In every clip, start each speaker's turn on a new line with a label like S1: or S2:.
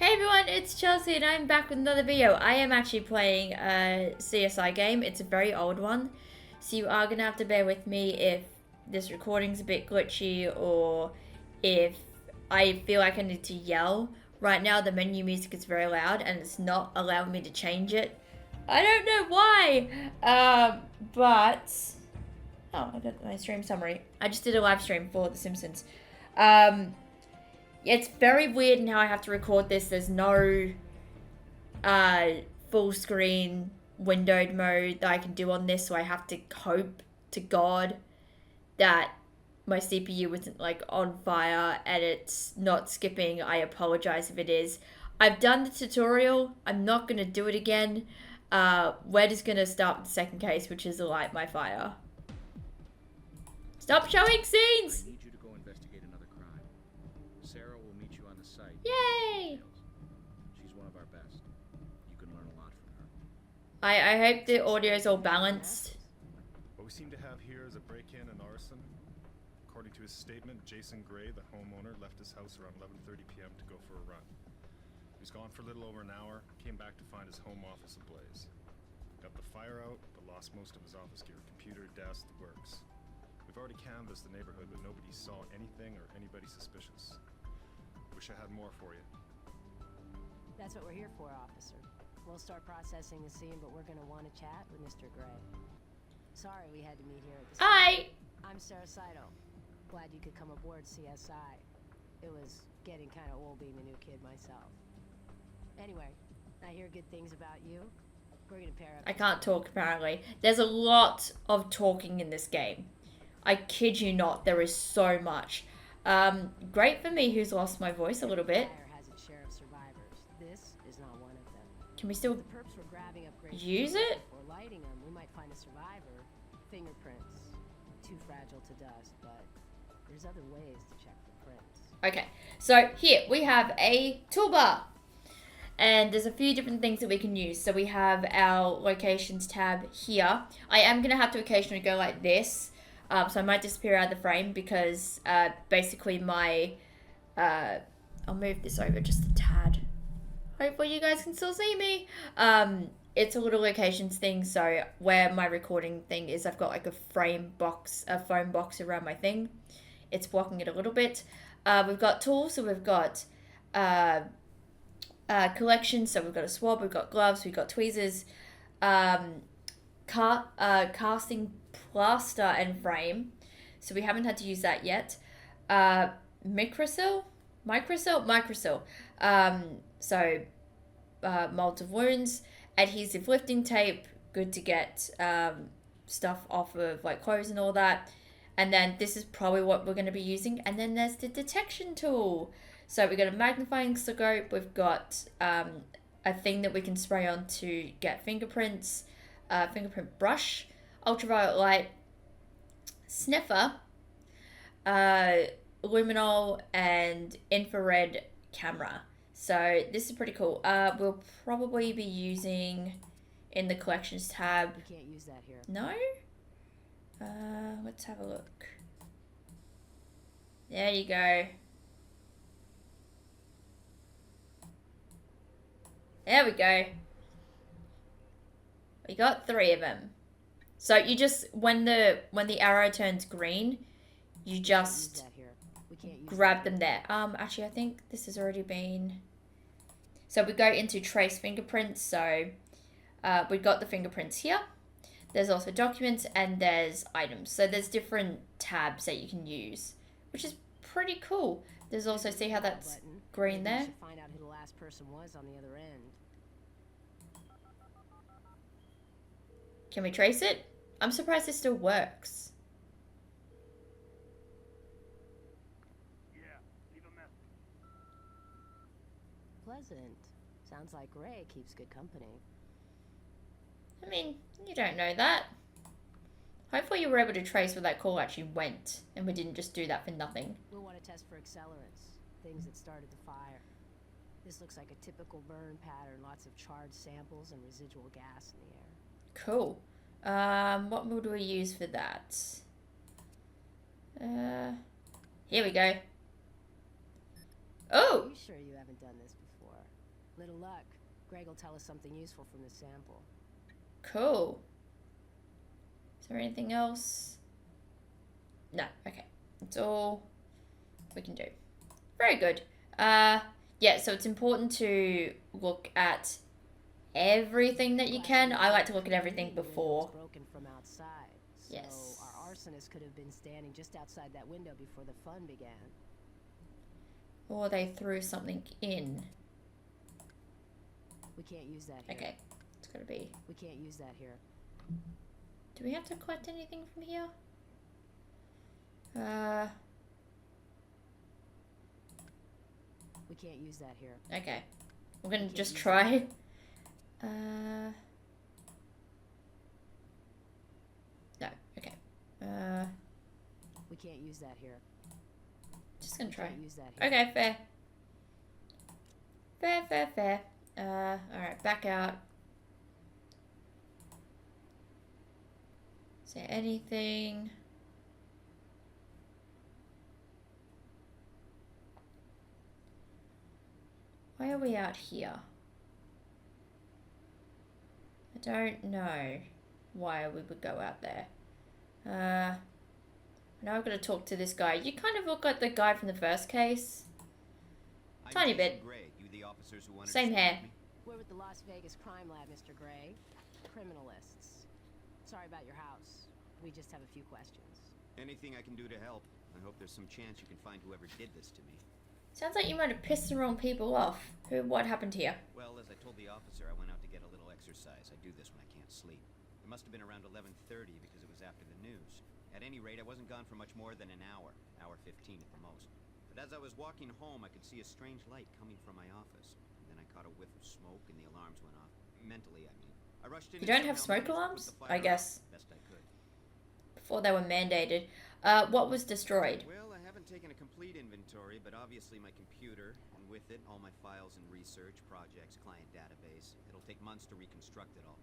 S1: Hey everyone, it's Chelsea and I'm back with another video. I am actually playing a CSI game. It's a very old one, so you are going to have to bear with me if this recording's a bit glitchy or if I feel like I need to yell. Right now the menu music is very loud and it's not allowing me to change it. I don't know why, but... Oh, I got my stream summary. I just did a live stream for The Simpsons. It's very weird in how I have to record this. There's no full screen windowed mode that I can do on this, so I have to hope to God that my CPU isn't like on fire and it's not skipping. I apologize if it is. I've done the tutorial. I'm not going to do it again. We're just going to start with the second case, which is Light My Fire. Stop showing scenes!
S2: I need you to go investigate another crime. Sarah will meet you on the site.
S1: Yay!
S2: She's one of our best. You can learn a lot from her.
S1: I hope the audio is all balanced.
S3: What we seem to have here is a break-in and arson. According to his statement, Jason Gray, the homeowner, left his house around 11:30 p.m. to go for a run. He was gone for a little over an hour, came back to find his home office ablaze. Got the fire out, but lost most of his office gear, computer, desk, the works. We've already canvassed the neighborhood, but nobody saw anything or anybody suspicious. Wish I had more for you.
S4: That's what we're here for, officer. We'll start processing the scene, but we're gonna want to chat with Mr. Gray. Sorry we had to meet here at the
S1: Hi!
S4: I'm Sarah Saito. Glad you could come aboard CSI. It was getting kind of old being the new kid myself. Anyway, I hear good things about you. We're gonna pair up.
S1: I can't talk apparently. There's a lot of talking in this game. I kid you not, there is so much. Great for me who's lost my voice a little bit.
S4: Has its share of survivors. This is not one of them.
S1: Can we still
S4: The perps were grabbing up great
S1: use it?
S4: Or lighting them, we might find a survivor. Fingerprints. Too fragile to dust, but there's other ways to check for prints.
S1: Okay, so here we have a toolbar. And there's a few different things that we can use. So we have our locations tab here. I am going to have to occasionally go like this. So I might disappear out of the frame because basically my... I'll move this over just a tad. Hopefully you guys can still see me. It's a little locations thing. So where my recording thing is, I've got like a foam box around my thing. It's blocking it a little bit. We've got tools. So we've got collection. So we've got a swab, we've got gloves, we've got tweezers, casting plaster and frame, so we haven't had to use that yet. Microcell, so mold of wounds, adhesive lifting tape, good to get stuff off of like clothes and all that. And then this is probably what we're going to be using. And then there's the detection tool. So we've got a magnifying scope, we've got a thing that we can spray on to get fingerprints, fingerprint brush, ultraviolet light, sniffer, luminol, and infrared camera. So this is pretty cool. We'll probably be using in the collections tab.
S4: We can't use that here.
S1: No? Let's have a look. There you go. There we go. We got 3 of them. So you just, when the arrow turns green, you just grab them there. Actually, I think this has already been... So we go into trace fingerprints. So we've got the fingerprints here. There's also documents and there's items. So there's different tabs that you can use, which is pretty cool. There's also, see how that's green there?
S4: Find out who the last person was on the other end.
S1: Can we trace it? I'm surprised it still works.
S5: Yeah, leave a message.
S4: Pleasant. Sounds like Ray keeps good company.
S1: I mean, you don't know that. Hopefully you were able to trace where that call actually went and we didn't just do that for nothing.
S4: We'll want to test for accelerants, things that started the fire. This looks like a typical burn pattern, lots of charred samples and residual gas in the air.
S1: Cool. What would we use for that? Here we go. Oh!
S4: Are you sure you haven't done this before? for. Little luck. Greg will tell us something useful from the sample.
S1: Cool. Is there anything else? No. Okay. That's all we can do. Very good. Yeah, so it's important to look at everything that you can. I like to look at everything before.
S4: Broken from outside. So
S1: Yes.
S4: our arsonist could have been standing just outside that window before the fun began.
S1: Or they threw something in.
S4: We can't use that here.
S1: Okay. It's gotta be.
S4: We can't use that here.
S1: Do we have to collect anything from here?
S4: We can't use that here.
S1: Okay. We're gonna just try. No. Okay.
S4: We can't use that here.
S1: Just gonna
S4: We
S1: try.
S4: can't use that here.
S1: Okay, fair. Fair. Alright, back out. Is there anything? Why are we out here? I don't know why we would go out there. Now I've got to talk to this guy. You kind of look like the guy from the first case. Tiny bit.
S2: Gray, you the officers who wanted
S1: Same
S2: to speak
S1: hair.
S2: with me?
S4: We're with the Las Vegas crime lab, Mr. Gray. Criminalists. Sorry about your house. We just have a few questions.
S2: Anything I can do to help. I hope there's some chance you can find whoever did this to me.
S1: Sounds like you might have pissed the wrong people off. What happened here?
S2: Well, as I told the officer, I went out to get a little exercise. I do this when I can't sleep. It must have been around 11:30 because it was after the news. At any rate, I wasn't gone for much more than an hour 15 at the most. But as I was walking home, I could see a strange light coming from my office. And then I caught a whiff of smoke and the alarms went off. Mentally, I mean. I rushed in.
S1: You
S2: and
S1: don't have
S2: somehow
S1: smoke
S2: managed to
S1: alarms?
S2: put the
S1: I
S2: fire
S1: guess.
S2: out best I could.
S1: Before they were mandated. What was destroyed?
S2: Well, I haven't taken a complete inventory, but obviously my computer, and with it, all my files and research, projects, client database. It'll take months to reconstruct it all.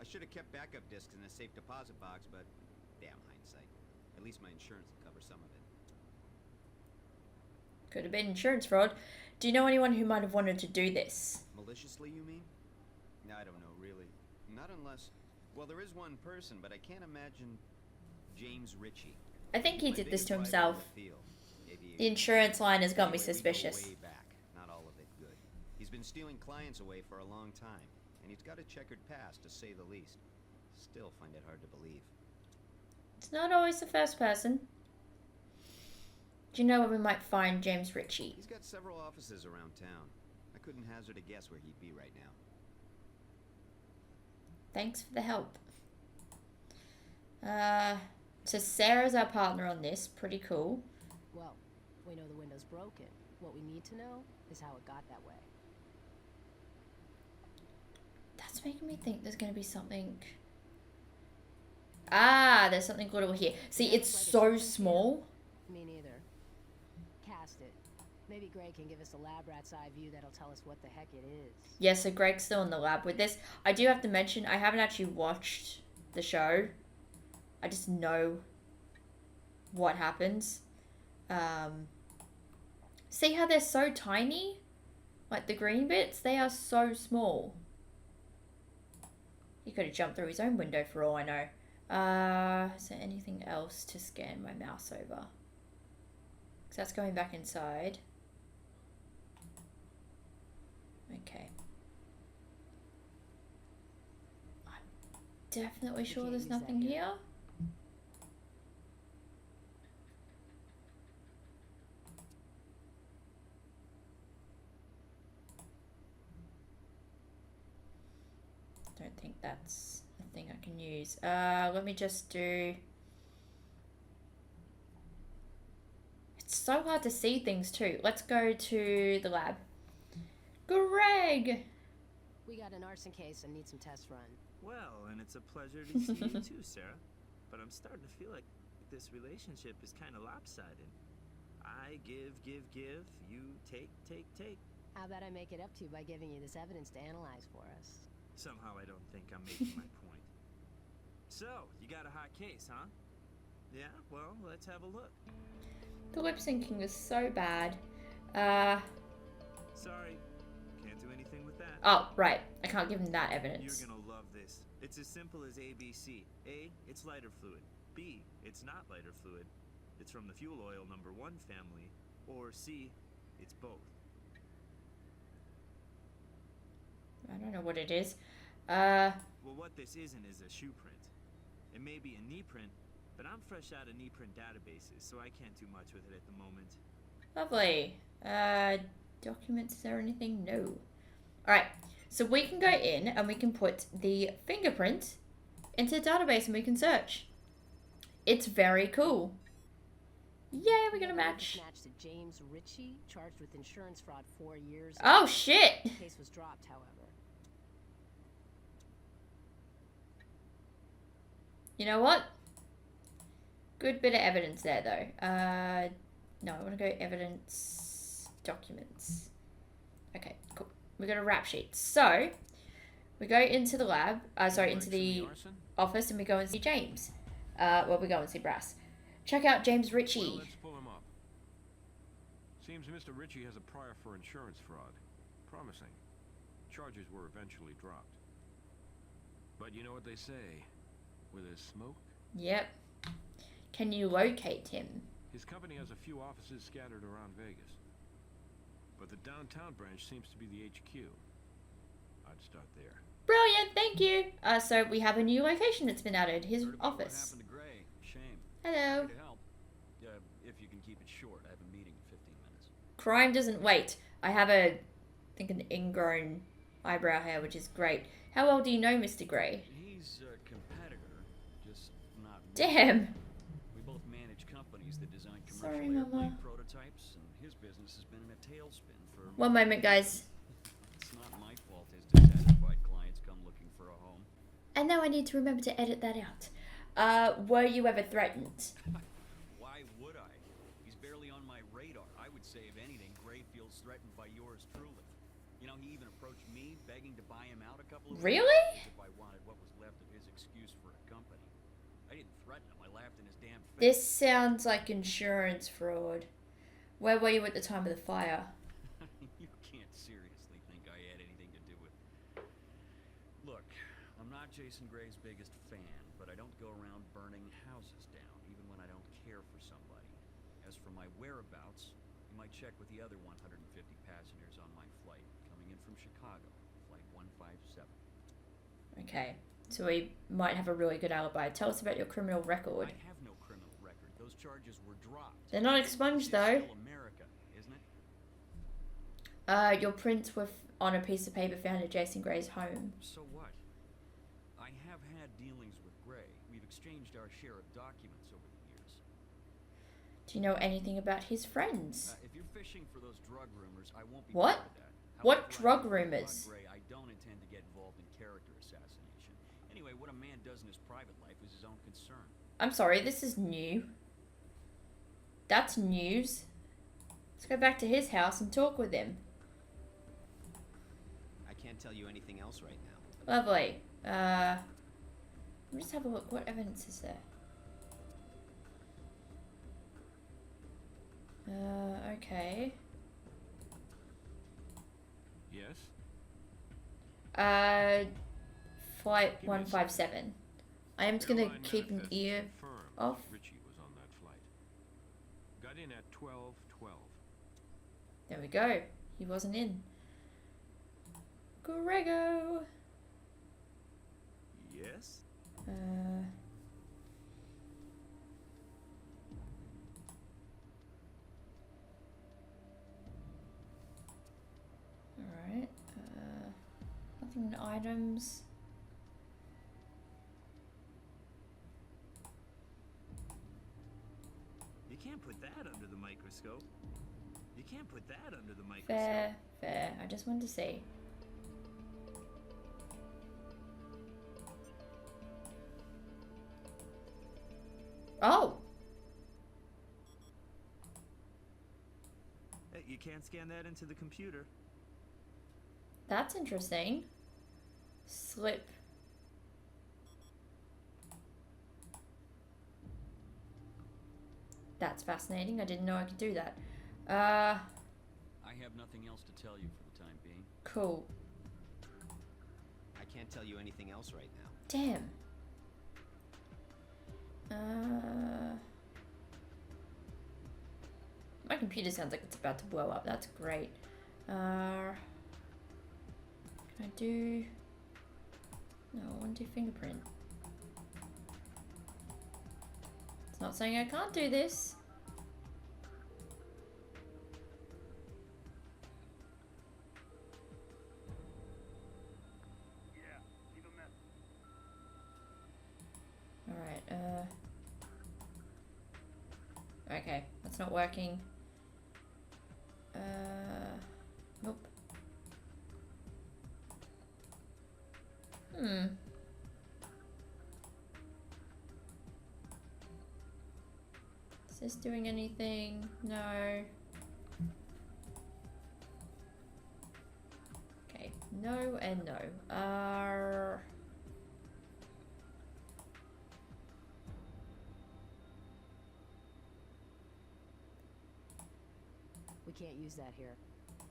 S2: I should have kept backup disks in a safe deposit box, but damn hindsight. At least my insurance will cover some of it.
S1: Could have been insurance fraud. Do you know anyone who might have wanted to do this?
S2: Maliciously, you mean? I don't know, really. Not unless... Well, there is one person, but I can't imagine James Ritchie.
S1: I think he
S2: My
S1: did this to
S2: biggest rival in
S1: himself.
S2: the field. Aviation.
S1: The insurance line has got me
S2: Anyway, we go
S1: suspicious.
S2: way back. Not all of it good. He's been stealing clients away for a long time, and he's got a checkered past, to say the least. Still find it hard to believe.
S1: It's not always the first person. Do you know where we might find James Ritchie?
S2: He's got several offices around town. I couldn't hazard a guess where he'd be right now.
S1: Thanks for the help. So Sarah's our partner on this. Pretty cool.
S4: Well, we know the window's broken. What we need to know is how it got that way.
S1: That's making me think there's going to be something... Ah, there's something good over here. See, it's so small.
S4: Me neither. Cast it. Maybe Greg can give us a lab rat's eye view that'll tell us what the heck it is.
S1: Yeah, so Greg's still in the lab with this. I do have to mention, I haven't actually watched the show. I just know what happens. See how they're so tiny? Like the green bits, they are so small. He could have jumped through his own window for all I know. Is there anything else to scan my mouse over? Because that's going back inside. Okay. I'm definitely sure
S4: can't
S1: there's
S4: use that
S1: nothing
S4: here.
S1: here. Don't think that's a thing I can use. Let me just do... It's so hard to see things too. Let's go to the lab. Greg!
S4: We got an arson case and need some tests run.
S6: Well, and it's a pleasure to see you too, Sarah. But I'm starting to feel like this relationship is kind of lopsided. I give, you take.
S4: How about I make it up to you by giving you this evidence to analyze for us?
S6: Somehow I don't think I'm making my point. So, you got a hot case, huh? Yeah, well, let's have a look.
S1: The lip syncing is so bad.
S6: Sorry,
S1: Oh, right. I can't give him that
S6: You're
S1: evidence.
S6: gonna love this. It's as simple as ABC. A, it's lighter fluid. B, it's not lighter fluid. It's from the fuel oil number 1 family. Or C, it's both.
S1: I don't know what it is.
S6: Well, what this isn't is a shoe print. It may be a knee print, but I'm fresh out of knee print databases, so I can't do much with it at the moment.
S1: Lovely. Documents, is there anything? No. Alright, so we can go in and we can put the fingerprint into the database and we can search. It's very cool. Yay, we got a match.
S4: Match to James Ritchie, charged with insurance fraud 4 years ago.
S1: Oh, shit.
S4: The case was dropped, however.
S1: You know what? Good bit of evidence there, though. No, I want to go evidence, documents. Okay, cool. We got a rap sheet. So, we go into the lab, into the office, and we go and see James. We go and see Brass. Check out James Ritchie.
S7: Well, let's pull him up. Seems Mr. Ritchie has a prior for insurance fraud. Promising. Charges were eventually dropped. But you know what they say? Where there's smoke,
S1: Yep. Can you locate him?
S7: his company has a few offices scattered around Vegas. But the downtown branch seems to be the HQ. I'd start there.
S1: Brilliant, thank you. So we have a new location that's been added. His
S2: Heard about
S1: office.
S2: What happened to Gray? Shame.
S1: Hello.
S2: Happy to help. If you can keep it short. I have a meeting in 15 minutes.
S1: Crime doesn't wait. I have I think an ingrown eyebrow hair, which is great. How well do you know Mr. Gray?
S2: He's a competitor, just not me.
S1: Damn.
S2: We both manage companies that design
S1: Sorry,
S2: commercial
S1: Mama.
S2: airplane prototypes, and his business has been in a tailspin for...
S1: One moment, guys.
S2: It's not my fault his dissatisfied clients come looking for a home.
S1: And now I need to remember to edit that out. Were you ever threatened?
S2: Why would I? He's barely on my radar. I would say, if anything, Gray feels threatened by yours truly. You know, he even approached me, begging to buy him out a couple of
S1: Really?
S2: weeks ago, as if I wanted what was left of his excuse for a company. I didn't threaten him. I laughed in his damn face.
S1: This sounds like insurance fraud. Where were you at the time of the fire?
S2: You can't seriously think I had anything to do with... Look, I'm not Jason Gray's biggest fan, but I don't go around burning houses down, even when I don't care for somebody. As for my whereabouts, you might check with the other 150 passengers on my flight, coming in from Chicago, flight 157.
S1: Okay, so we might have a really good alibi. Tell us about your criminal record.
S2: I have no criminal record. Those charges were dropped.
S1: They're not expunged,
S2: This is
S1: though.
S2: still America, isn't it?
S1: Your prints were on a piece of paper found at Jason Gray's home.
S2: So what? I have had dealings with Gray. We've exchanged our share of documents over the years.
S1: Do you know anything about his friends?
S2: If you're fishing for those drug rumors, I won't be
S1: What?
S2: part of that.
S1: What
S2: However, I
S1: drug
S2: do know about
S1: rumors?
S2: Gray, I don't intend to get involved in character assassination. Anyway, what a man does in his private life is his own concern.
S1: I'm sorry, this is new. That's news. Let's go back to his house and talk with him.
S8: I can't tell you anything else right now.
S1: Lovely. Let me just have a look. What evidence is there? Okay.
S7: Yes?
S1: Flight
S7: Give me a
S1: 157. I am just gonna
S7: Airline
S1: keep an
S7: manifest
S1: ear
S7: confirmed
S1: off.
S7: Ritchie was on that flight. Got in at 12:12.
S1: There we go. He wasn't in. Grego.
S6: Yes?
S1: Alright. Nothing in items.
S6: You can't put that under the microscope. You can't put that under the microscope.
S1: Fair, fair. I just wanted to see. Oh!
S6: Hey, you can't scan that into the computer.
S1: That's interesting. Slip. That's fascinating. I didn't know I could do that.
S2: I have nothing else to tell you for the time being.
S1: Cool.
S8: can't tell you anything else right now.
S1: Damn. My computer sounds like it's about to blow up. That's great. Can I do... No, I want to do fingerprint. It's not saying I can't do this.
S5: Yeah, leave a message.
S1: Alright, okay, that's not working. Nope. Is this doing anything? No. Okay, no and no.
S4: We can't use that here.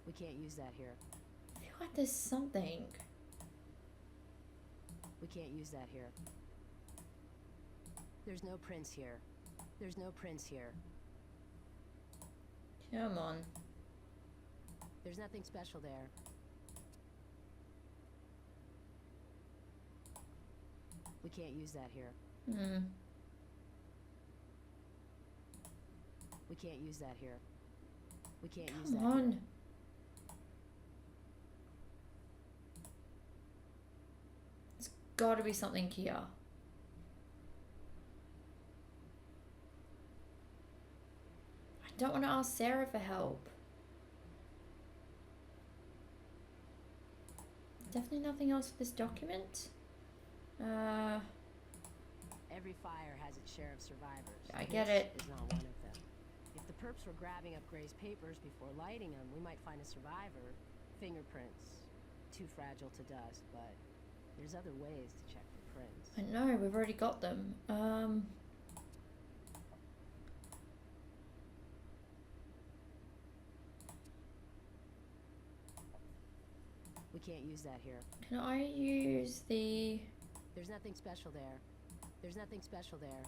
S4: We can't use that here.
S1: I feel like there's something.
S4: We can't use that here. There's no prints here. There's no prints here.
S1: Come on.
S4: There's nothing special there. We can't use that here. We can't use that here. We can't use that
S1: Come on.
S4: here.
S1: There's gotta be something here. I don't want to ask Sarah for help. Definitely nothing else with this document.
S4: Every fire has its share of survivors.
S1: I get
S4: This
S1: it.
S4: is not one of them. If the perps were grabbing up Gray's papers before lighting them, we might find a survivor. Fingerprints. Too fragile to dust, but there's other ways to check for prints.
S1: I know, we've already got them.
S4: We can't use that here.
S1: Can I use the...
S4: There's nothing special there. There's nothing special there.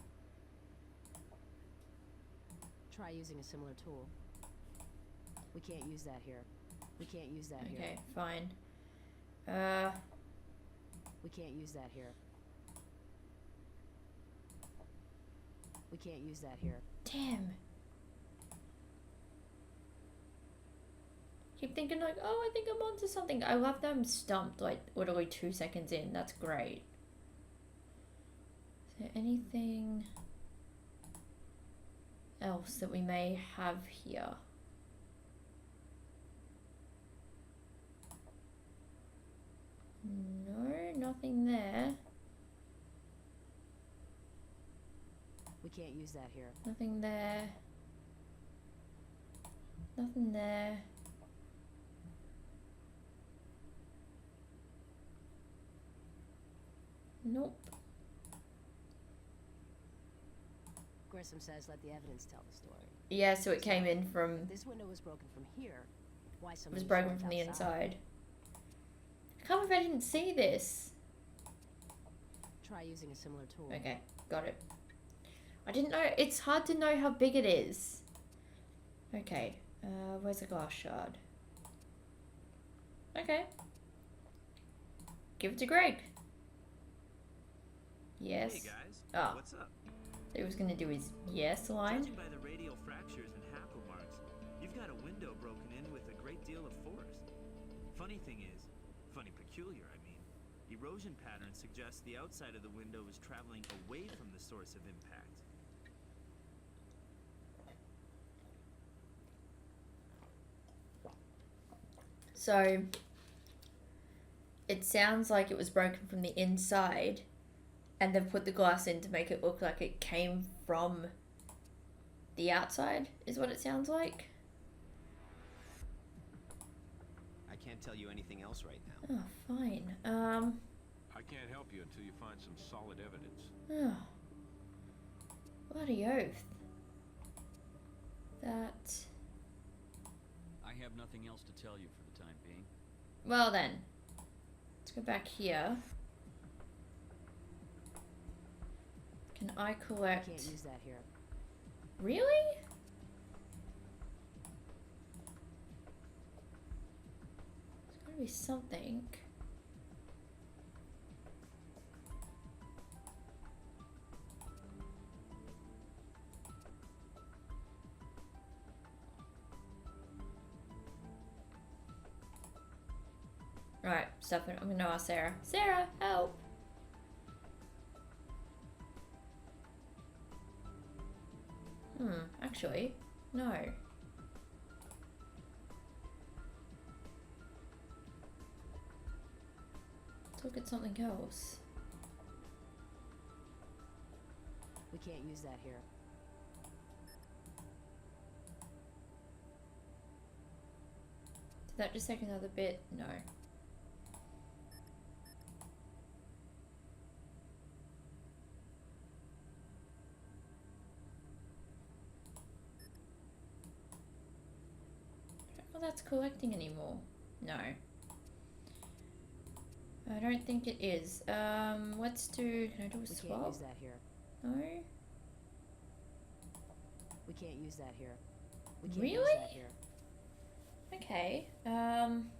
S4: Try using a similar tool. We can't use that here. We can't use that here.
S1: Okay, fine.
S4: We can't use that here. We can't use that here.
S1: Damn. Keep thinking like, oh, I think I'm onto something. I love them stumped like literally 2 seconds in. That's great. Is there anything else that we may have here? No, nothing there.
S4: We can't use that here.
S1: Nothing there. Nothing there. Nope.
S4: Grissom says let the evidence tell the story.
S1: Yeah, so it came in from...
S4: This window was broken from here. Why
S1: It
S4: somebody
S1: was broken
S4: saw it
S1: from the
S4: outside?
S1: inside. I can't believe I didn't see this.
S4: Try using a similar tool.
S1: Okay, got it. I didn't know. It's hard to know how big it is. Okay, where's the glass shard? Okay. Give it to Greg. Yes.
S6: Hey guys,
S1: Oh.
S6: what's up?
S1: He was gonna do his yes line.
S6: Judging by the radial fractures and hackle marks, you've got a window broken in with a great deal of force. Funny thing is, funny peculiar, I mean, erosion patterns suggest the outside of the window is traveling away from the source of impact.
S1: So it sounds like it was broken from the inside, and they've put the glass in to make it look like it came from the outside, is what it sounds like.
S8: I can't tell you anything else right now.
S1: Oh, fine.
S7: I can't help you until you find some solid evidence.
S1: Oh. Bloody oath. That...
S9: I have nothing else to tell you for the time being.
S1: Well then. Let's go back here. Can I collect?
S4: Can't use that here.
S1: Really? There's gotta be something. Right, stuff it. I'm gonna ask Sarah. Sarah, help! Actually, no. Let's look at something else.
S4: We can't use that here.
S1: Did that just take another bit? No. That's collecting anymore. No. I don't think it is. Let's do, can I do a
S4: We
S1: swap?
S4: can't use that here.
S1: No?
S4: We can't use that here. We can't use
S1: Really?
S4: that here.
S1: Okay. Can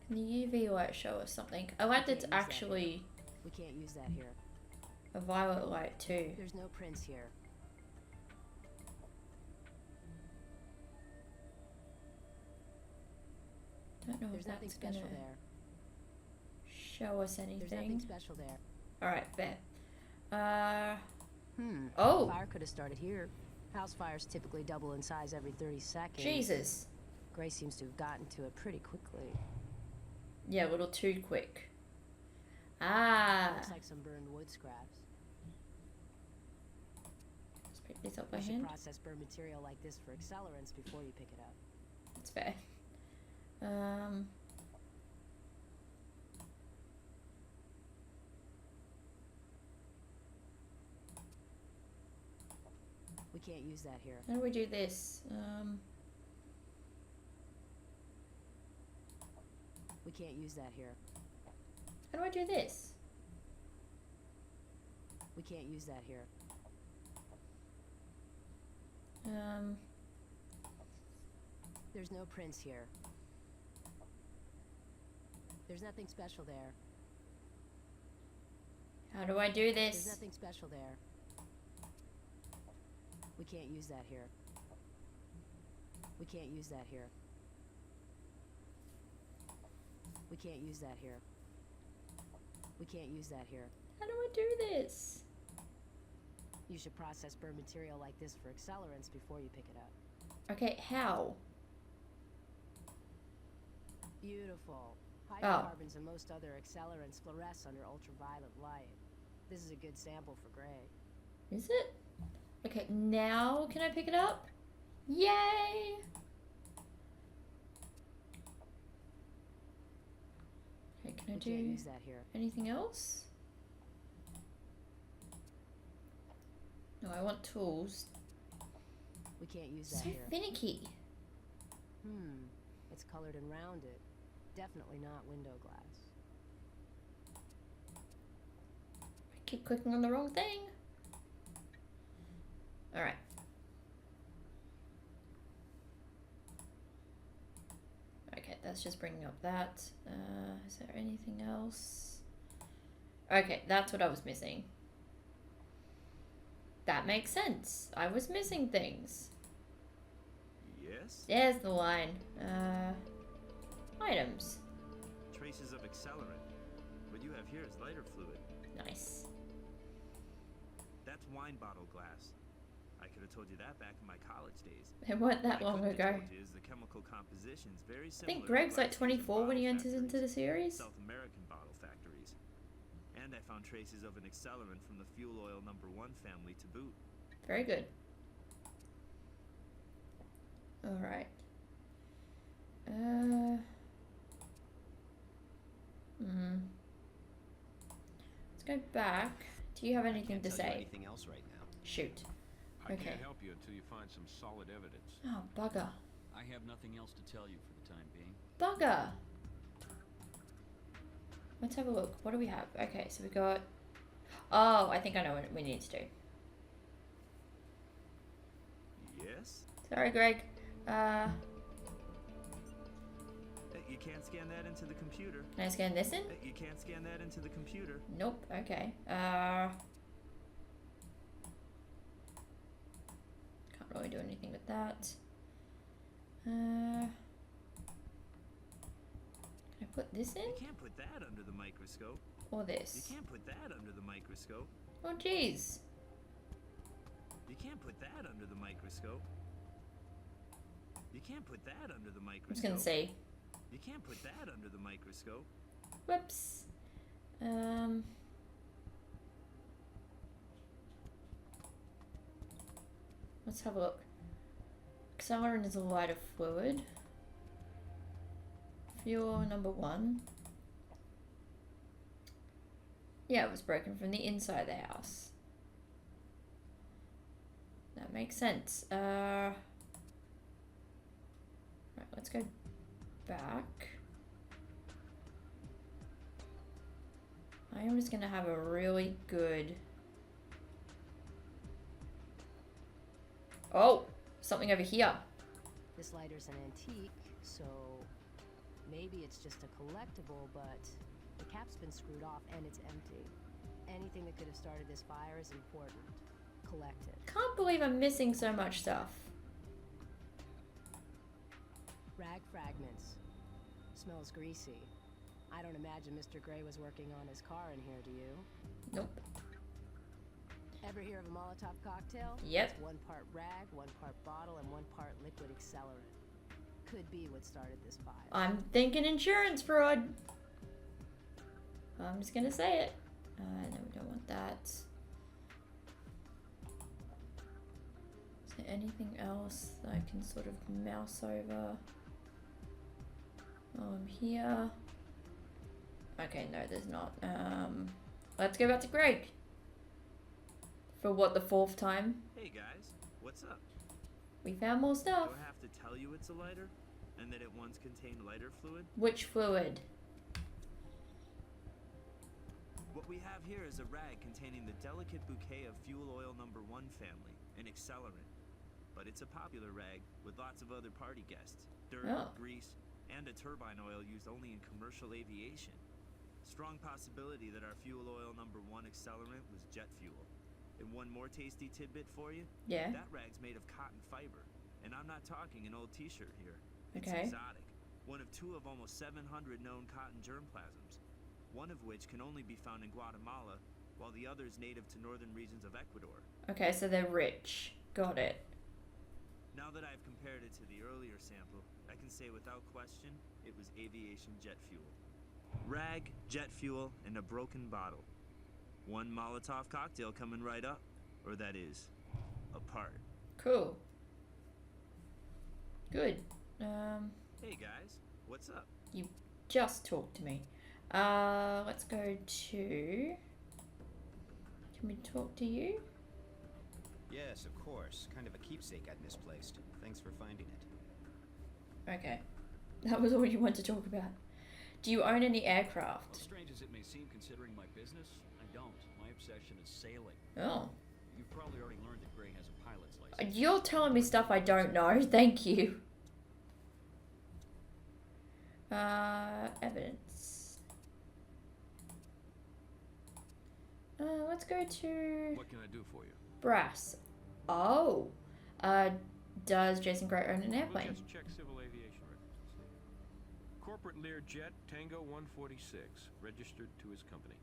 S1: the UV light show us something? I like
S4: Can't
S1: that's
S4: use that
S1: actually
S4: We can't use that here.
S1: a violet light too.
S4: There's no prints here.
S1: Don't know
S4: There's
S1: if
S4: nothing
S1: that's
S4: special
S1: gonna
S4: there.
S1: show us
S4: There's nothing
S1: anything.
S4: special there.
S1: Alright, bet.
S4: Oh.
S1: Oh!
S4: Fire could have started here. House fires typically double in size every 30 seconds.
S1: Jesus.
S4: Gray seems to have gotten to it pretty quickly.
S1: Yeah, a little too quick. Ah!
S4: Looks like some burned wood scraps.
S1: Let's pick this up by
S4: You should
S1: hand.
S4: process burned material like this for accelerants before you pick it up.
S1: That's fair.
S4: We can't use that here.
S1: How do we do this?
S4: We can't use that here.
S1: How do I do this?
S4: We can't use that here. There's no prints here. There's nothing special there.
S1: How do I do
S4: There's
S1: this?
S4: nothing special there. We can't use that here. We can't use that here. We can't use that here. We can't use that here.
S1: How do I do this?
S4: You should process burned material like this for accelerants before you pick it up.
S1: Okay, how?
S4: Beautiful.
S1: Oh.
S4: Hydrocarbons and most other accelerants fluoresce under ultraviolet light. This is a good sample for gray.
S1: Is it? Okay, now can I pick it up? Yay! Okay, can I
S4: We
S1: do
S4: can't use that here.
S1: anything else? No, I want tools.
S4: We can't use
S1: So
S4: that here.
S1: finicky.
S4: It's colored and rounded. Definitely not window glass.
S1: I keep clicking on the wrong thing. Alright. Okay, that's just bringing up that. Is there anything else? Okay, that's what I was missing. That makes sense. I was missing things.
S6: Yes?
S1: There's the line. Items.
S6: Traces of accelerant. What you have here is lighter fluid.
S1: Nice.
S6: That's wine bottle glass. I could have told you that back in my college days.
S1: It wasn't that
S6: What I
S1: long
S6: couldn't
S1: ago.
S6: have told you is the chemical composition's very
S1: I
S6: similar
S1: think
S6: to
S1: Greg's like
S6: glass used in
S1: 24 when he
S6: bottle
S1: enters into the
S6: factories,
S1: series.
S6: South American bottle factories. And I found traces of an accelerant from the fuel oil #1 family to boot.
S1: Very good. Alright. Let's go back. Do you have anything to
S8: Can't tell you
S1: say?
S8: anything else right now.
S1: Shoot.
S7: I
S1: Okay.
S7: can't help you until you find some solid evidence.
S1: Oh, bugger.
S9: I have nothing else to tell you for the time being.
S1: Bugger. Let's have a look. What do we have? Okay, so we got... Oh, I think I know what we need to do.
S6: Yes?
S1: Sorry, Greg.
S6: You can't scan that into the computer.
S1: Can I scan this in?
S6: You can't scan that into the computer.
S1: Nope. Okay. Can't really do anything with that. Can I put this in?
S6: You can't put that under the microscope.
S1: Or this?
S6: You can't put that under the microscope.
S1: Oh, jeez.
S6: You can't put that under the microscope. You can't put that under the microscope.
S1: I'm just gonna see.
S6: You can't put that under the microscope.
S1: Whoops. Let's have a look. Accelerant is a lighter fluid. Fuel number 1. Yeah, it was broken from the inside of the house. That makes sense. Right, let's go back. I am just gonna have a really good... Oh! Something over here.
S4: This lighter's an antique, so maybe it's just a collectible, but the cap's been screwed off and it's empty. Anything that could have started this fire is important. Collect it.
S1: Can't believe I'm missing so much stuff.
S4: Rag fragments. Smells greasy. I don't imagine Mr. Gray was working on his car in here, do you?
S1: Nope.
S4: Ever hear of a Molotov cocktail?
S1: Yep.
S4: It's 1 part rag, 1 part bottle, and 1 part liquid accelerant. Could be what started this fire.
S1: I'm thinking insurance fraud. I'm just gonna say it. No, we don't want that. Is there anything else that I can sort of mouse over? Oh, I'm here. Okay, no, there's not. Let's go back to Greg. For what, the 4th time?
S6: Hey guys, what's up?
S1: We found more stuff.
S6: Do I have to tell you it's a lighter? And that it once contained lighter fluid?
S1: Which fluid?
S6: What we have here is a rag containing the delicate bouquet of fuel oil number 1 family, an accelerant. But it's a popular rag with lots of other party guests. Dirt, grease, and a turbine oil used only in commercial aviation. Strong possibility that our fuel oil number 1 accelerant was jet fuel. And one more tasty tidbit for you.
S1: Yeah.
S6: That rag's made of cotton fiber. And I'm not talking an old t-shirt here. It's
S1: Okay.
S6: exotic. One of 2 of almost 700 known cotton germplasms. One of which can only be found in Guatemala, while the other is native to northern regions of Ecuador.
S1: Okay, so they're rich. Got it.
S6: Now that I've compared it to the earlier sample, I can say without question, it was aviation jet fuel. Rag, jet fuel, and a broken bottle. One Molotov cocktail coming right up. Or that is, apart.
S1: Cool. Good.
S6: Hey guys, what's up?
S1: You just talked to me. Let's go to... Can we talk to you?
S2: Yes, of course. Kind of a keepsake I'd misplaced. Thanks for finding it.
S1: Okay. That was all you wanted to talk about. Do you own any aircraft?
S9: Well, strange as it may seem considering my business, I don't. My obsession is sailing.
S1: Oh.
S9: You've probably already learned that Gray has a pilot's license.
S1: You're telling me stuff I don't know. Thank you. Evidence. Let's go to...
S7: What can I do for you?
S1: Brass. Oh. Does Jason Gray own an airplane?
S7: We'll just check civil aviation records. Corporate Learjet Tango 146, registered to his company.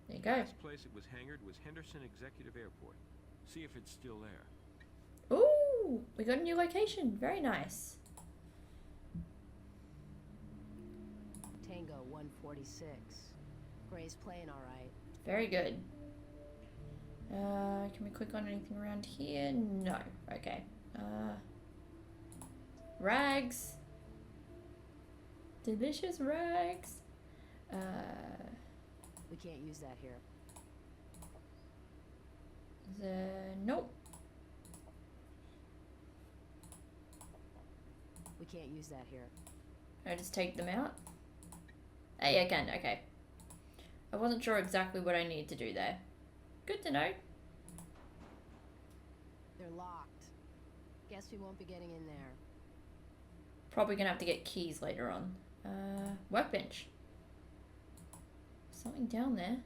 S1: There you go.
S7: Last place it was hangared was Henderson Executive Airport. See if it's still there.
S1: Ooh, we got a new location. Very nice.
S4: Tango 146. Gray's plane all right.
S1: Very good. Can we click on anything around here? No. Okay. Rags. Delicious rags.
S4: We can't use that here.
S1: Nope.
S4: We can't use that here.
S1: Can I just take them out? Hey, I can. Okay. I wasn't sure exactly what I need to do there. Good to know.
S4: They're locked. Guess we won't be getting in there.
S1: Probably gonna have to get keys later on. Workbench. Something down there.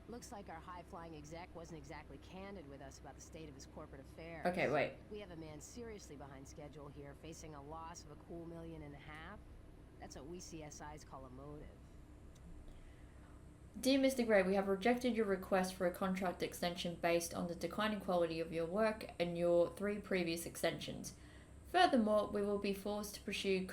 S4: Looks like our high-flying exec wasn't exactly candid with us about the state of his corporate affairs.
S1: Okay, wait.
S4: We have a man seriously behind schedule here, facing a loss of a cool $1.5 million. That's what we CSIs call a motive.
S1: Dear Mr. Gray, we have rejected your request for a contract extension based on the declining quality of your work and your 3 previous extensions. Furthermore, we will be forced to pursue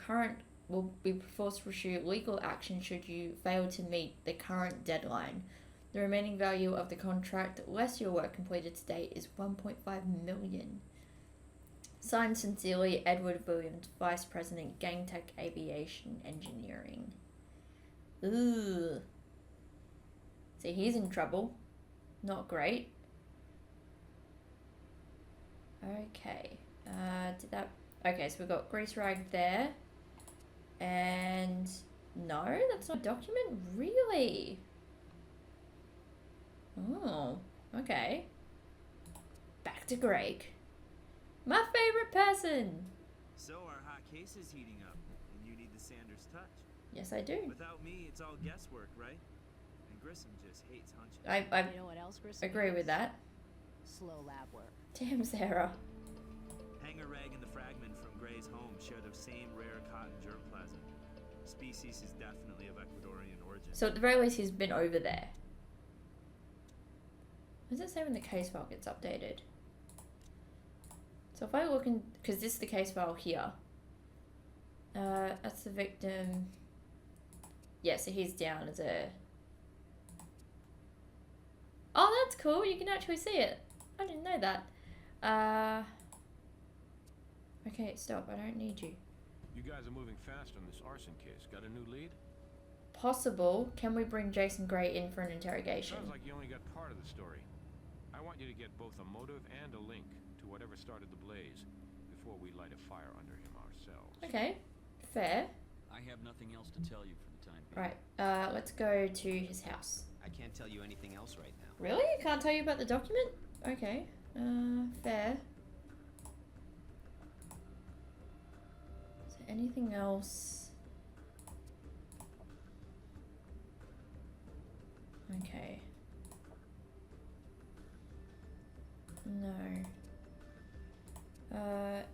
S1: legal action should you fail to meet the current deadline. The remaining value of the contract, less your work completed to date, is $1.5 million. Signed sincerely, Edward Williams, Vice President, Gangtech Aviation Engineering. Ooh. See, he's in trouble. Not great. Okay. Did that... Okay, so we've got grease rag there. And... No, that's not a document? Really? Oh, okay. Back to Greg. My favorite person!
S6: So our hot case is heating up, and you need the Sanders touch.
S1: Yes, I do.
S6: Without me, it's all guesswork, right? And Grissom just hates hunches.
S1: I
S4: You know what else, Grissom?
S1: agree with that.
S4: Slow lab work.
S1: Damn, Sarah.
S6: Hanger rag and the fragment from Gray's home share the same rare cotton germplasm. Species is definitely of Ecuadorian origin.
S1: So at the very least, he's been over there. What does it say when the case file gets updated? So if I look in, because this is the case file here. That's the victim. Yeah, so he's down as a... Oh, that's cool. You can actually see it. I didn't know that. Okay, stop. I don't need you.
S7: You guys are moving fast on this arson case. Got a new lead?
S1: Possible. Can we bring Jason Gray in for an interrogation?
S7: Sounds like you only got part of the story. I want you to get both a motive and a link to whatever started the blaze before we light a fire under him ourselves.
S1: Okay, fair.
S9: I have nothing else to tell you for the time being.
S1: Right, let's go to his house.
S8: I can't tell you anything else right now.
S1: Really? You can't tell you about the document? Okay, fair. Is there anything else? Okay. No.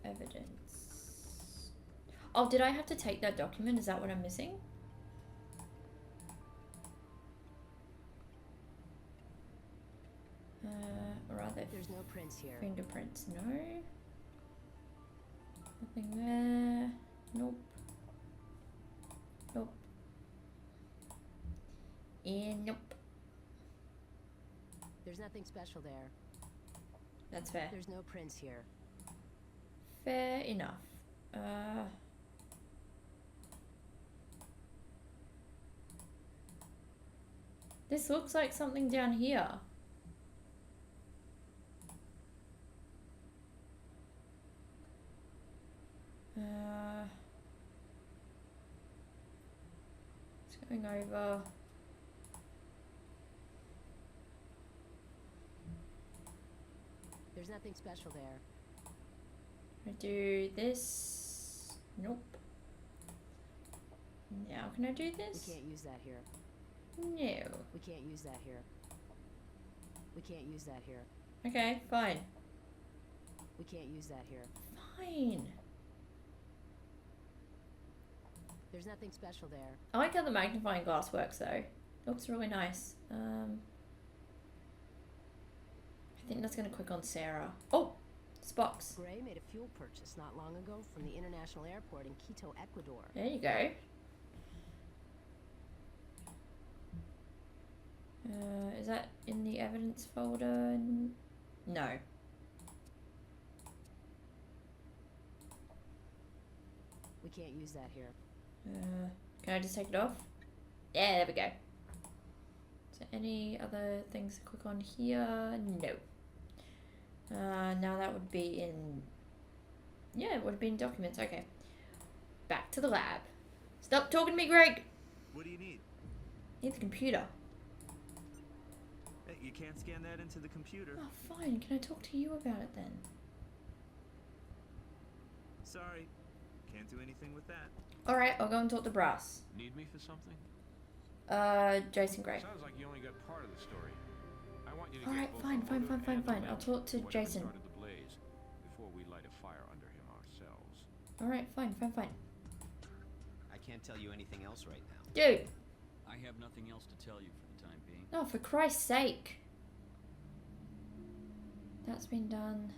S1: Evidence. Oh, did I have to take that document? Is that what I'm missing? Or are there
S4: There's no prints here.
S1: fingerprints? No. Nothing there. Nope. Nope. And nope.
S4: There's nothing special there.
S1: That's fair.
S4: There's no prints here.
S1: Fair enough. This looks like something down here. It's going over.
S4: There's nothing special there.
S1: I do this. Nope. Now can I do
S4: We
S1: this?
S4: can't use that here.
S1: No.
S4: We can't use that here. We can't use that here.
S1: Okay, fine.
S4: We can't use that here.
S1: Fine.
S4: There's nothing special there.
S1: I like how the magnifying glass works though. Looks really nice. I think that's gonna click on Sarah. Oh! Spox.
S4: Gray made a fuel purchase not long ago from the international airport in Quito, Ecuador.
S1: There you go. Is that in the evidence folder? No.
S4: We can't use that here.
S1: Can I just take it off? Yeah, there we go. Is there any other things to click on here? No. Now that would be in... Yeah, it would be in documents. Okay. to the lab. Stop talking to me, Greg.
S6: What do you need?
S1: Need the computer.
S6: Hey, you can't scan that into the computer.
S1: Oh, fine. Can I talk to you about it then?
S6: Sorry. Can't do anything with that.
S1: Alright, I'll go and talk to Brass.
S7: Need me for something?
S1: Jason Gray.
S7: Sounds like you only got part of the story. I want you to
S1: Alright,
S7: get both
S1: fine,
S7: the
S1: fine,
S7: motive
S1: fine,
S7: and the
S1: fine. I'll
S7: link,
S1: talk to
S7: whatever
S1: Jason.
S7: started the blaze, before we light a fire under him ourselves.
S1: Alright, fine, fine, fine.
S2: I can't tell you anything else right now.
S1: Dude!
S9: I have nothing else to tell you for the time being.
S1: No, for Christ's sake. That's been done.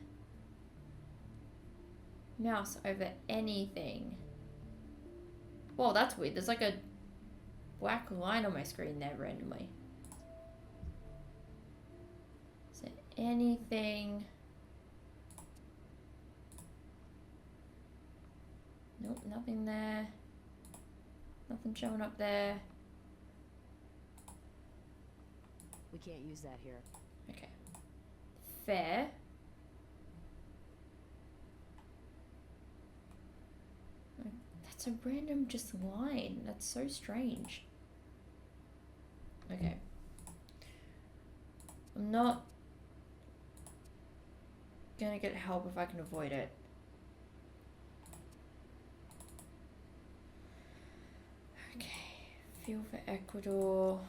S1: Mouse over anything. Whoa, that's weird. There's like a black line on my screen there randomly. Is there anything? Nope, nothing there. Nothing showing up there.
S4: We can't use that here.
S1: Okay. Fair. That's a random just line. That's so strange. Okay. I'm not gonna get help if I can avoid it. Okay. Feel for Ecuador.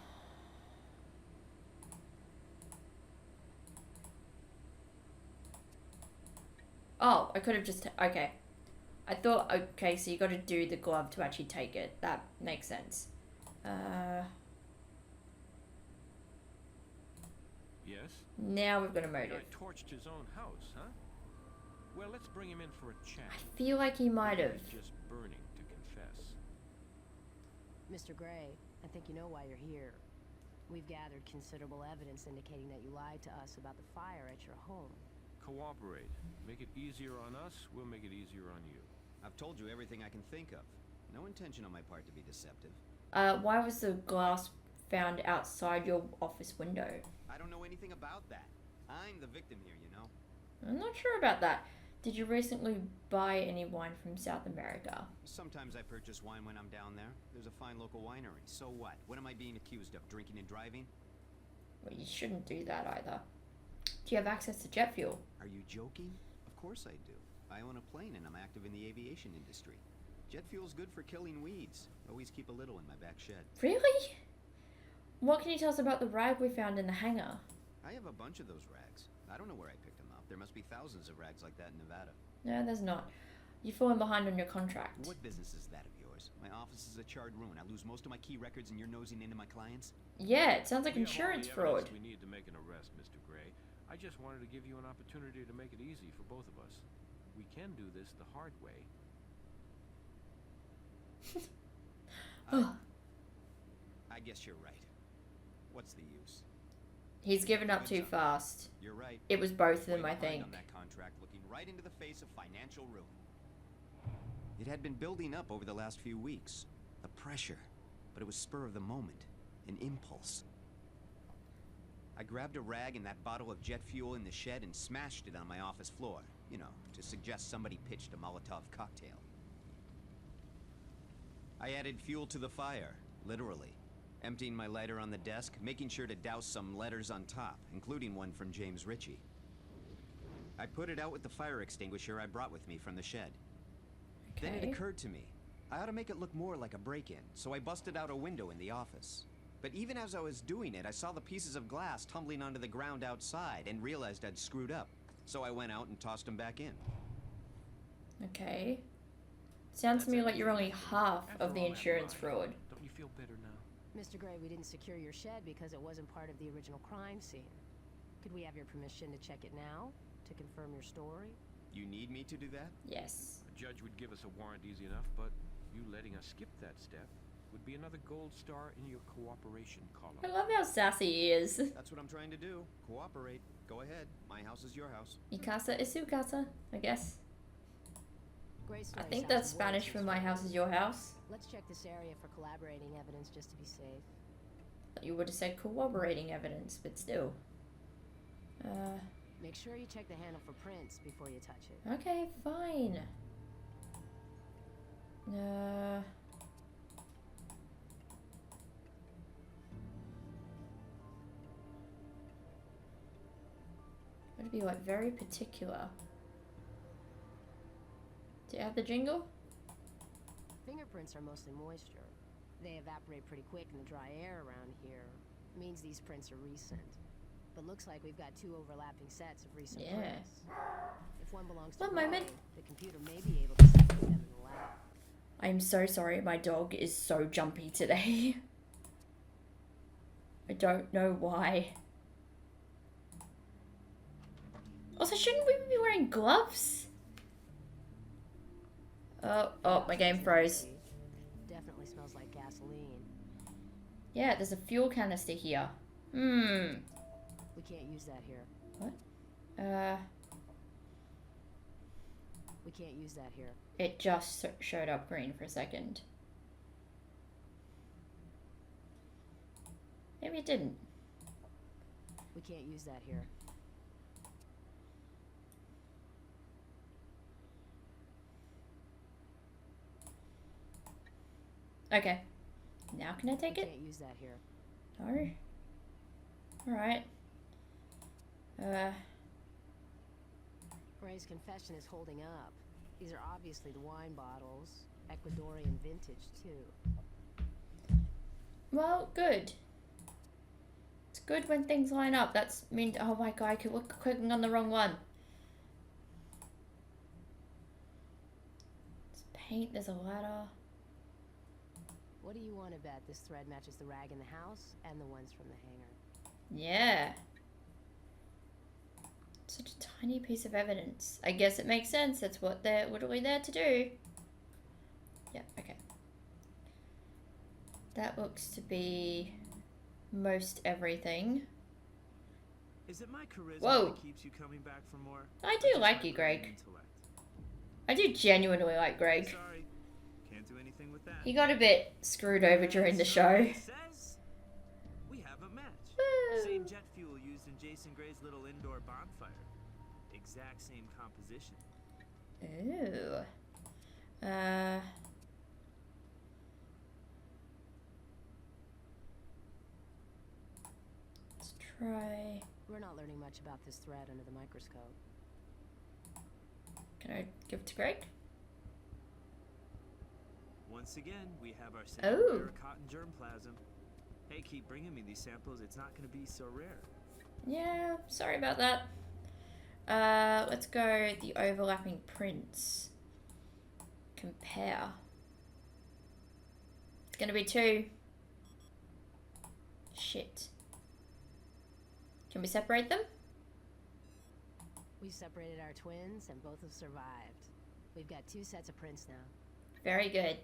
S1: Oh, I could have just... Okay. I thought... Okay, so you got to do the glove to actually take it. That makes sense.
S7: Yes?
S1: Now we've got a
S7: The
S1: motive.
S7: guy torched his own house, huh? Well, let's bring him in for a chat.
S1: I feel like he might have.
S7: He's just burning to confess.
S4: Mr. Gray, I think you know why you're here. We've gathered considerable evidence indicating that you lied to us about the fire at your home.
S7: Cooperate. Make it easier on us, we'll make it easier on you.
S2: I've told you everything I can think of. No intention on my part to be deceptive.
S1: Why was the glass found outside your office window?
S2: I don't know anything about that. I'm the victim here, you know?
S1: I'm not sure about that. Did you recently buy any wine from South America?
S2: Sometimes I purchase wine when I'm down there. There's a fine local winery. So what? What am I being accused of? Drinking and driving?
S1: Well, you shouldn't do that either. Do you have access to jet fuel?
S2: Are you joking? Of course I do. I own a plane and I'm active in the aviation industry. Jet fuel's good for killing weeds. Always keep a little in my back shed.
S1: Really? What can you tell us about the rag we found in the hangar?
S2: I have a bunch of those rags. I don't know where I picked them up. There must be thousands of rags like that in Nevada.
S1: No, there's not. You've fallen behind on your contract.
S2: What business is that of yours? My office is a charred ruin. I lose most of my key records and you're nosing into my clients?
S1: Yeah, it sounds like
S7: We have all
S1: insurance
S7: the
S1: fraud.
S7: evidence we need to make an arrest, Mr. Gray. I just wanted to give you an opportunity to make it easy for both of us. We can do this the hard way.
S2: I guess you're right. What's the use?
S1: He's given up too fast.
S2: You're right.
S1: It was both of them,
S2: Way
S1: I
S2: behind
S1: think.
S2: on that contract, looking right into the face of financial ruin. It had been building up over the last few weeks. The pressure. But it was spur of the moment. An impulse. I grabbed a rag and that bottle of jet fuel in the shed and smashed it on my office floor. You know, to suggest somebody pitched a Molotov cocktail. I added fuel to the fire, literally. Emptying my lighter on the desk, making sure to douse some letters on top, including one from James Ritchie. I put it out with the fire extinguisher I brought with me from the shed. Then it
S1: Okay.
S2: occurred to me, I ought to make it look more like a break-in, so I busted out a window in the office. But even as I was doing it, I saw the pieces of glass tumbling onto the ground outside and realized I'd screwed up. So I went out and tossed them back in.
S1: Okay. Sounds to me like you're only half
S7: After
S1: of the
S7: all that
S1: insurance
S7: lie,
S1: fraud.
S7: Don't you feel better now?
S4: Mr. Gray, we didn't secure your shed because it wasn't part of the original crime scene. Could we have your permission to check it now? To confirm your story?
S2: You need me to do that?
S1: Yes.
S7: A judge would give us a warrant easy enough, but you letting us skip that step would be another gold star in your cooperation column.
S1: I love how sassy he is.
S2: That's what I'm trying to do. Cooperate. Go ahead. My house is your house.
S1: Mi casa es su casa, I guess.
S4: Great
S1: I
S4: story
S1: think
S4: sounds
S1: that's
S4: way
S1: Spanish
S4: too
S1: for my
S4: strong.
S1: house is your house.
S4: Let's check this area for collaborating evidence just to be safe.
S1: You would have said corroborating evidence, but still.
S4: Make sure you check the handle for prints before you touch it.
S1: Okay, fine. be like very particular. Do you have the jingle?
S4: Fingerprints are mostly moisture. They evaporate pretty quick in the dry air around here. Means these prints are recent. But looks like we've got 2 overlapping sets of recent prints. If one belongs to
S1: One
S4: Gray,
S1: moment.
S4: the computer may be able to separate them in the lab.
S1: I'm so sorry, my dog is so jumpy today. I don't know why. Also, shouldn't we be wearing gloves? Oh, my game froze.
S4: Definitely smells like gasoline.
S1: Yeah, there's a fuel canister here.
S4: We can't use that here.
S1: What?
S4: We can't use that here.
S1: It just showed up green for a second. Maybe it didn't.
S4: We can't use that here.
S1: Okay. Now can I take
S4: We
S1: it?
S4: can't use that here.
S1: No. Alright.
S4: Gray's confession is holding up. These are obviously the wine bottles. Ecuadorian vintage, too.
S1: Well, good. It's good when things line up. That's mean. Oh my god, I keep clicking on the wrong one. There's paint, there's a ladder.
S4: What do you want to bet this thread matches the rag in the house and the ones from the hangar?
S1: Yeah. Such a tiny piece of evidence. I guess it makes sense. That's what they're literally there to do. Yeah, okay. That looks to be most everything.
S6: Is it my charisma
S1: Whoa.
S6: that keeps you coming back for more?
S1: I
S6: Or
S1: do
S6: just
S1: like
S6: my
S1: you,
S6: burning
S1: Greg.
S6: intellect?
S1: I do genuinely like Greg.
S6: Sorry, can't do anything with that.
S1: He got a bit screwed over during the show.
S6: It says we have a match.
S1: Woo.
S6: Same jet fuel used in Jason Gray's little indoor bonfire. Exact same composition.
S1: Ooh. Let's try.
S4: We're not learning much about this thread under the microscope.
S1: Can I give it to Greg?
S6: Once again, we have our sample
S1: Oh.
S6: rare cotton germplasm. Hey, keep bringing me these samples. It's not going to be so rare.
S1: Yeah, sorry about that. Let's go the overlapping prints. Compare. It's gonna be 2. Shit. Can we separate them?
S4: We've separated our twins and both have survived. We've got 2 sets of prints now.
S1: Very good.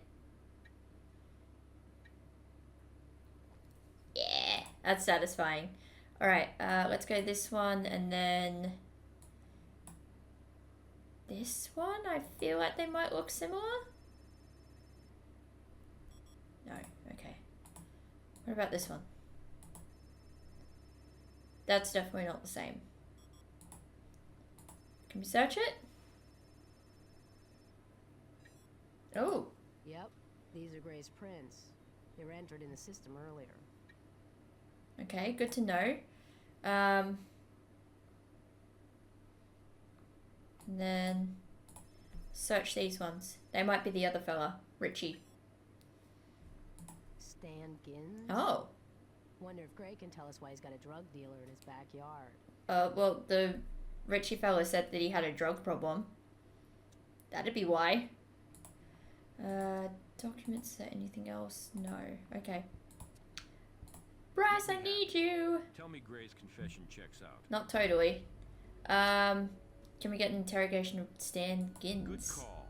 S1: Yeah, that's satisfying. Alright, let's go this one and then this one. I feel like they might look similar. No, okay. What about this one? That's definitely not the same. Can we search it? Oh.
S4: Yep, these are Gray's prints. They were entered in the system earlier.
S1: Okay, good to know. And then search these ones. They might be the other fella, Richie.
S4: Stan Gins?
S1: Oh.
S4: Wonder if Gray can tell us why he's got a drug dealer in his backyard.
S1: Well, the Richie fella said that he had a drug problem. That'd be why. Documents or anything else? No. Okay. Bryce, I need you.
S7: Tell me Gray's confession checks out.
S1: Not totally. Can we get an interrogation of Stan Gins?
S7: Good call.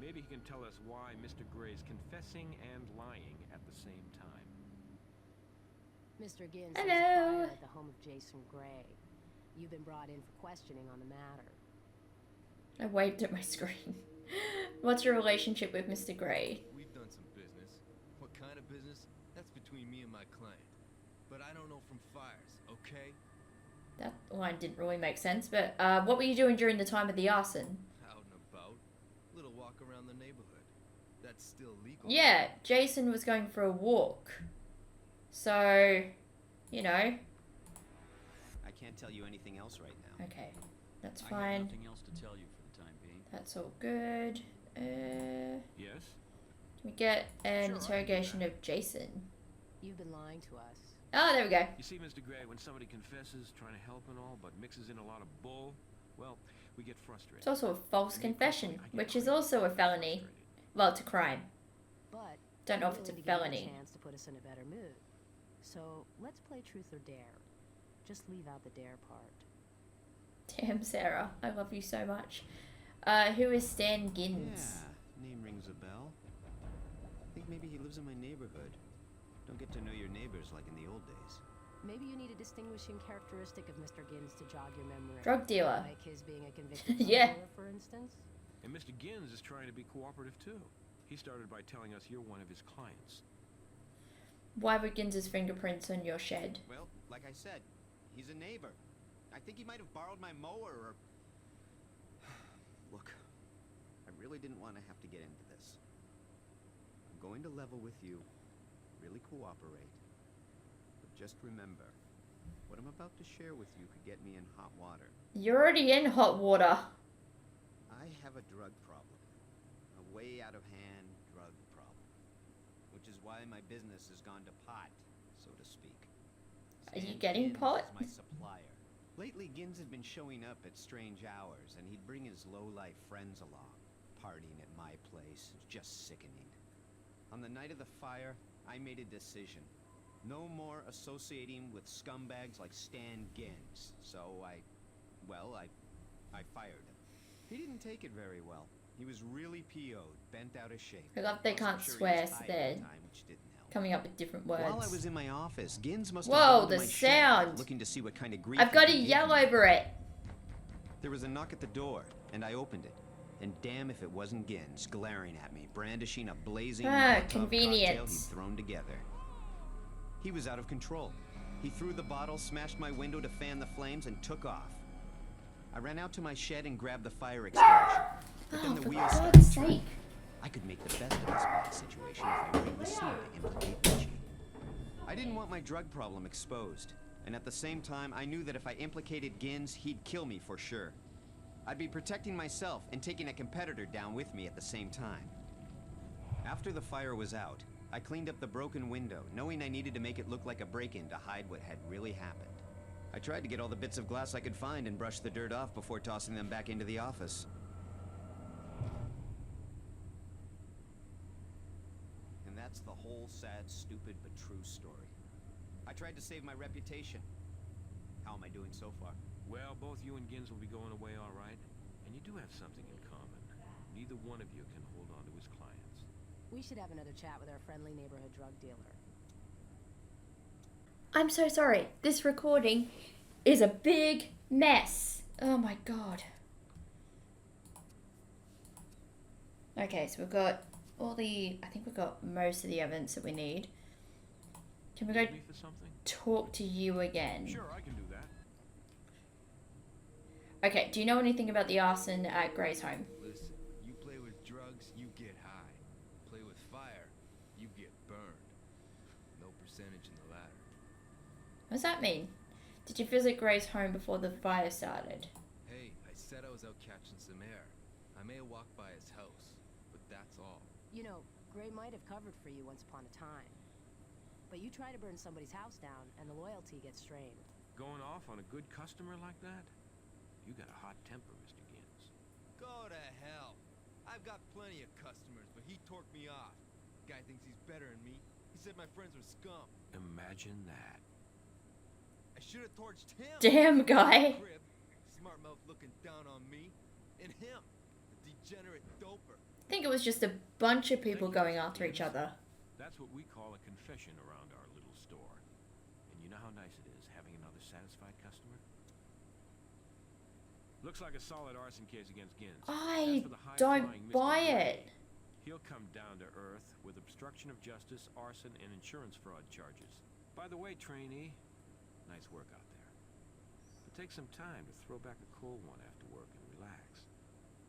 S7: Maybe he can tell us why Mr. Gray's confessing and lying at the same time.
S4: Mr. Gins is a
S1: Hello.
S4: fire at the home of Jason Gray. You've been brought in for questioning on the matter.
S1: I waved at my screen. What's your relationship with Mr. Gray?
S10: We've done some business. What kind of business? That's between me and my client. But I don't know from fires, okay?
S1: That line didn't really make sense, but what were you doing during the time of the arson?
S10: Out and about. Little walk around the neighborhood. That's still legal.
S1: Yeah, Jason was going for a walk. So, you know.
S2: I can't tell you anything else right now.
S1: Okay, that's
S9: I
S1: fine.
S9: have nothing else to tell you for the time being.
S1: That's all good. Can
S7: Yes?
S1: we get an
S7: Sure, I can do
S1: interrogation
S7: that.
S1: of Jason?
S4: You've been lying to us.
S1: Oh, there we go.
S7: You see, Mr. Gray, when somebody confesses, trying to help and all, but mixes in a lot of bull, well, we get frustrated.
S1: It's also a false
S7: And me
S1: confession,
S7: personally, I get
S1: which is
S7: crazy
S1: also a
S7: when I get
S1: felony.
S7: frustrated.
S1: Well, it's a crime.
S4: But
S1: Don't know
S4: we're
S1: if it's a
S4: willing to give you
S1: felony.
S4: chance to put us in a better mood. So let's play truth or dare. Just leave out the dare part.
S1: Damn, Sarah. I love you so much. Who is Stan Gins?
S2: Yeah, name rings a bell. I think maybe he lives in my neighborhood. Don't get to know your neighbors like in the old days.
S4: Maybe you need a distinguishing characteristic of Mr. Gins to jog your memory.
S1: Drug dealer.
S4: Like his being a convicted
S1: Yeah.
S4: drug dealer, for instance.
S7: And Mr. Gins is trying to be cooperative, too. He started by telling us you're one of his clients.
S1: Why were Gins' fingerprints on your shed?
S2: Well, like I said, he's a neighbor. I think he might have borrowed my mower or... Look, I really didn't want to have to get into this. I'm going to level with you, really cooperate. But just remember, what I'm about to share with you could get me in hot water.
S1: You're already in hot water.
S2: I have a drug problem. A way out of hand drug problem. Which is why my business has gone to pot, so to speak.
S1: Are you
S2: Stan
S1: getting
S2: Gins
S1: pot?
S2: is my supplier. Lately, Gins had been showing up at strange hours, and he'd bring his low-life friends along, partying at my place. It's just sickening. On the night of the fire, I made a decision. No more associating with scumbags like Stan Gins. So I fired him. He didn't take it very well. He was really PO'd, bent out of shape.
S1: I love they
S2: Plus, I'm
S1: can't
S2: sure he
S1: swear,
S2: was
S1: so
S2: high at
S1: they're
S2: the time, which didn't help.
S1: coming up with different words.
S2: While I was in my office, Gins must have
S1: Whoa,
S2: gone to
S1: the
S2: my shed,
S1: sound.
S2: looking to see what kind of grief
S1: I've got
S2: he
S1: to
S2: could give
S1: yell
S2: me.
S1: over it.
S2: There was a knock at the door, and I opened it. And damn if it wasn't Gins glaring at me, brandishing a blazing Molotov cocktail
S1: convenience.
S2: he'd thrown together. He was out of control. He threw the bottle, smashed my window to fan the flames, and took off. I ran out to my shed and grabbed the fire extinguisher. But then
S1: Oh,
S2: the
S1: for
S2: wheels
S1: God's
S2: started turning.
S1: sake.
S2: I could make the best of this bad situation if I really seemed to implicate Richie. I didn't want my drug problem exposed, and at the same time, I knew that if I implicated Gins, he'd kill me for sure. I'd be protecting myself and taking a competitor down with me at the same time. After the fire was out, I cleaned up the broken window, knowing I needed to make it look like a break-in to hide what had really happened. I tried to get all the bits of glass I could find and brush the dirt off before tossing them back into the office. And that's the whole sad, stupid, but true story. I tried to save my reputation. How am I doing so far?
S7: Well, both you and Gins will be going away all right. And you do have something in common. Neither one of you can hold on to his clients.
S4: We should have another chat with our friendly neighborhood drug dealer.
S1: I'm so sorry. This recording is a big mess. Oh my god. Okay, so we've got I think we've got most of the evidence that we need. Can we go
S7: Need me for something?
S1: talk to you again?
S7: Sure, I can do that.
S1: Okay, do you know anything about the arson at Gray's home?
S10: Listen, you play with drugs, you get high. Play with fire, you get burned. No percentage in the latter.
S1: What does that mean? Did you visit Gray's home before the fire started?
S10: Hey, I said I was out catching some air. I may have walked by his house, but that's all.
S4: You know, Gray might have covered for you once upon a time. But you try to burn somebody's house down, and the loyalty gets strained.
S7: Going off on a good customer like that? You got a hot temper, Mr. Gins.
S10: Go to hell. I've got plenty of customers, but he torqued me off. Guy thinks he's better than me. He said my friends were scum.
S7: Imagine that.
S10: I should have torched him.
S1: Damn, guy.
S10: Crib, smart mouth looking down on me. And him, the degenerate doper.
S1: I think it was just a bunch of people going after each other.
S7: That's what we call a confession around our little store. And you know how nice it is having another satisfied customer? Looks like a solid arson case against Gins.
S1: I
S7: As for the
S1: don't
S7: high-flying Mr.
S1: buy
S7: Gray,
S1: it.
S7: He'll come down to earth with obstruction of justice, arson, and insurance fraud charges. By the way, trainee, nice work out there. But take some time to throw back a cold one after work and relax.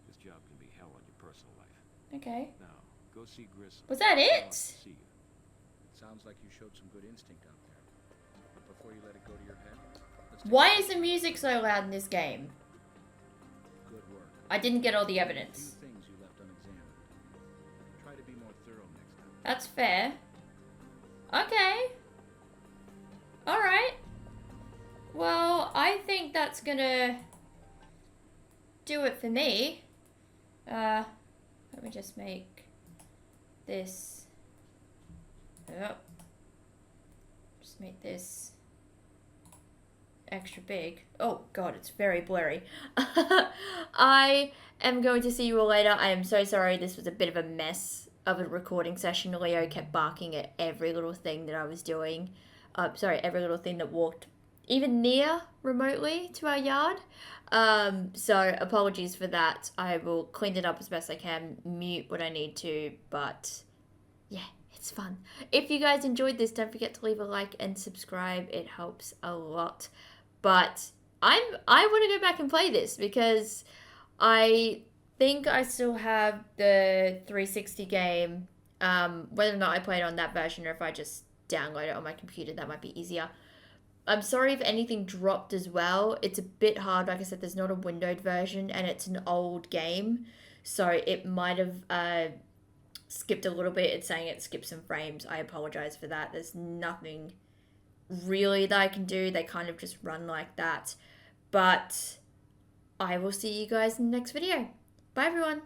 S7: This job can be hell on your personal life.
S1: Okay.
S7: Now, go see Grissom.
S1: Was that
S7: He
S1: it?
S7: wants to see you.
S11: Sounds like you showed some good instinct out there. But before you let it go to your head,
S1: Why is the music so loud in this game?
S11: Good work.
S1: I didn't get all the
S11: A
S1: evidence.
S11: few things you left unexamined. Try to be more thorough next time.
S1: That's fair. Okay. Alright. Well, I think that's gonna do it for me. Let me just make this. Yep. Just make this extra big. Oh god, it's very blurry. I am going to see you all later. I am so sorry, this was a bit of a mess of a recording session. Leo kept barking at every little thing that I was doing. Sorry, every little thing that walked even near remotely to our yard. So apologies for that. I will clean it up as best I can, mute what I need to, but yeah, it's fun. If you guys enjoyed this, don't forget to leave a like and subscribe. It helps a lot. But I want to go back and play this because I think I still have the 360 game. Whether or not I play it on that version or if I just download it on my computer, that might be easier. I'm sorry if anything dropped as well. It's a bit hard. Like I said, there's not a windowed version and it's an old game. So it might have skipped a little bit. It's saying it skipped some frames. I apologize for that. There's nothing really that I can do. They kind of just run like that. But I will see you guys in the next video. Bye everyone.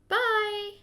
S1: Bye.